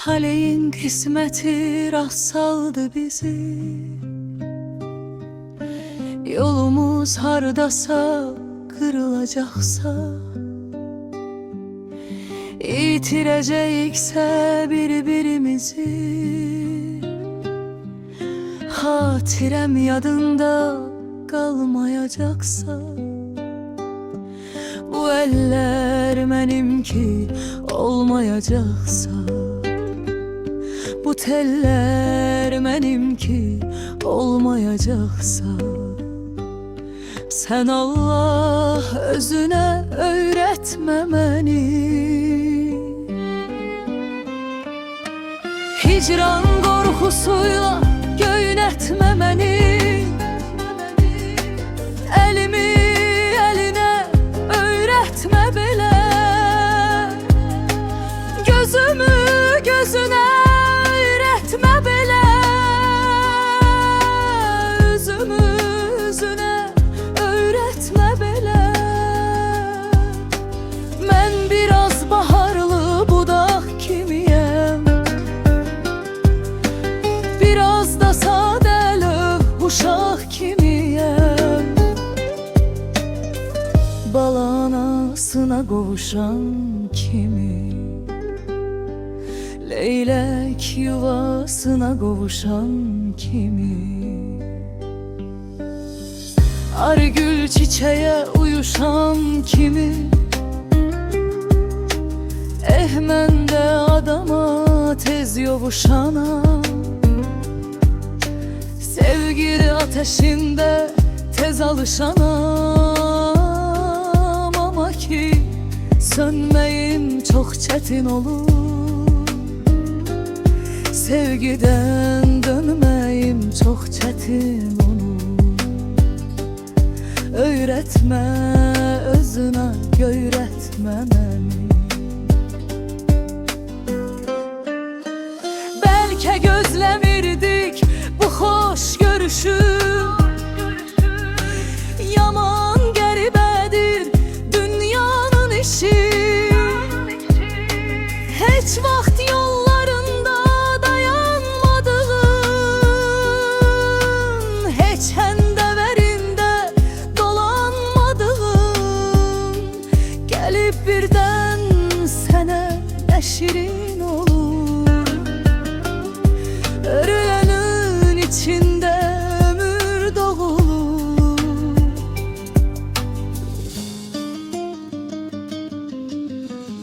Taleyin kısmeti rast saldı bizi. Yolumuz hardasa, kırılacaksa, İtirecekse birbirimizi, hatirem yadında kalmayacaksa, bu eller benimki olmayacaksa, bu teller benimki olmayacaksa, sen Allah özüne öğretme beni. Hicran korkusuyla göynetme beni. Elimi eline öğretme bile. Gözümü gözüne öğretme bile. Üzümü üzüne öğretme bile. Ben biraz baharlı budak kimiyem, biraz da sadeli uşaq kimiyem. Bal anasına qovuşan kimi, leylek yuvasına qovuşan kimi, arı gül çiçeğe uyuşan kimi, mən de adama tez yovuşanam. Sevgi ateşinde tez alışanam. Ama ki sönmeyim çok çetin olur, sevgiden dönmeyim çok çetin olur. Öğretme özüne, göğretme beni. Belki gözlemirdik bu hoş görüşü, yaman geribedir dünyanın işi. Hiç vaxt yollarında dayanmadığın, hiç hendeverinde dolanmadığın, gelip birden sene ne şirin olur. Örülenin içinde ömür doğulur.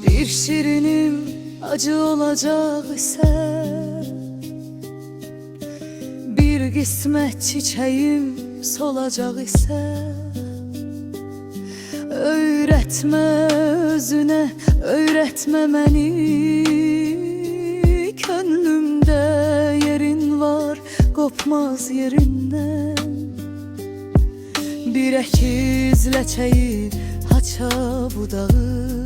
Bir şirinim acı olacak ise, bir kısmet çiçeğim solacak ise, öğretme özüne, öğretme beni. Könlümde yerin var, kopmaz yerinden. Bir ekiz leçeyi haça budağı,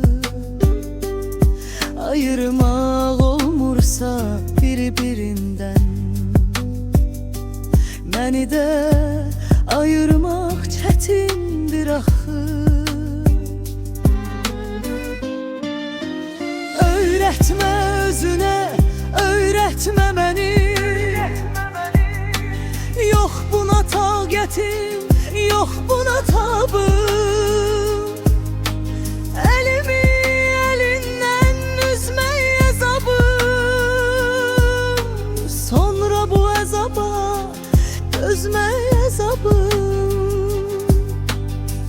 ayırmak olmursa birbirinden. Beni de ayırmak çetindir axı. Öğretme özüne, öğretme beni. Yok buna taqətim, yok buna tabım. Elimi elinden üzmeye zabım. Sonra bu azaba dözmeye zabım.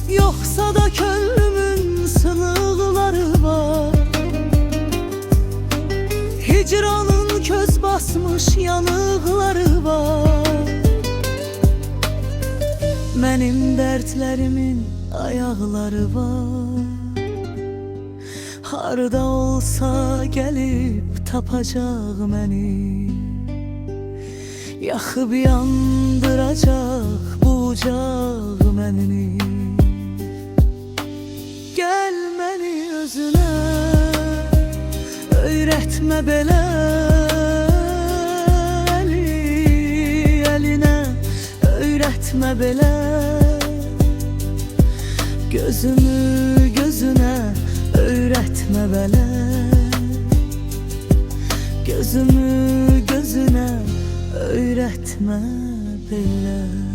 Yoksa da könlümün sınıqları var, hicranın köz basmış yanıqları var. Benim dertlerimin ayaqları var, harda olsa gelip tapacaq məni. Yaxıb yandıracaq bu ocaq məni. Gəl məni özünə, öğretme belə. Eline öğretme belə. Gözümü gözüne öğretme belə. Gözümü gözümü gözüne öğretme belə.